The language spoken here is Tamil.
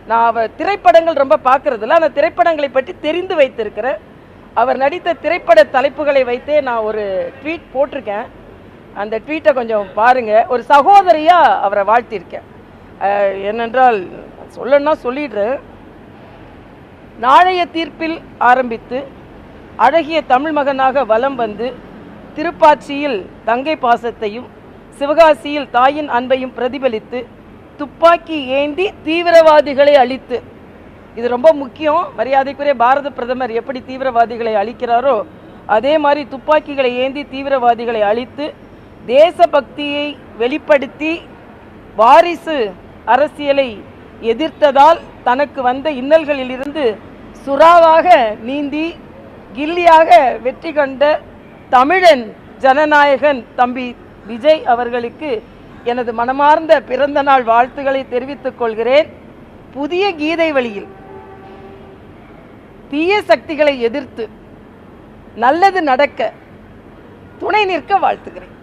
நான் அவர் திரைப்படங்கள் ரொம்ப பார்க்கறதில்ல, அந்த திரைப்படங்களை பற்றி தெரிந்து வைத்திருக்கிறேன். அவர் நடித்த திரைப்பட தலைப்புகளை வைத்தே நான் ஒரு ட்வீட் போட்டிருக்கேன். அந்த ட்வீட்டை கொஞ்சம் பாருங்கள். ஒரு சகோதரியாக அவரை வாழ்த்தியிருக்கேன். என்னென்றால் சொல்லணும்னா சொல்லிடுறேன். நாளைய தீர்ப்பில் ஆரம்பித்து அழகிய தமிழ் மகனாக வலம் வந்து திருப்பாச்சியில் தங்கை பாசத்தையும் சிவகாசியில் தாயின் அன்பையும் பிரதிபலித்து துப்பாக்கி ஏந்தி தீவிரவாதிகளை அழித்து, இது ரொம்ப முக்கியம். மரியாதைக்குரிய பாரத பிரதமர் எப்படி தீவிரவாதிகளை அழிக்கிறாரோ அதே மாதிரி துப்பாக்கிகளை ஏந்தி தீவிரவாதிகளை அழித்து தேசபக்தியை வெளிப்படுத்தி வாரிசு அரசியலை எதிர்த்ததால் தனக்கு வந்த இன்னல்களிலிருந்து சுறாவாக நீந்தி கில்லியாக வெற்றி கண்ட தமிழன் ஜனநாயகன் தம்பி விஜய் அவர்களுக்கு எனது மனமார்ந்த பிறந்த நாள் வாழ்த்துக்களை தெரிவித்துக் கொள்கிறேன். புதிய கீதை வழியில் தீய சக்திகளை எதிர்த்து நல்லது நடக்க துணை நிற்க வாழ்த்துகிறேன்.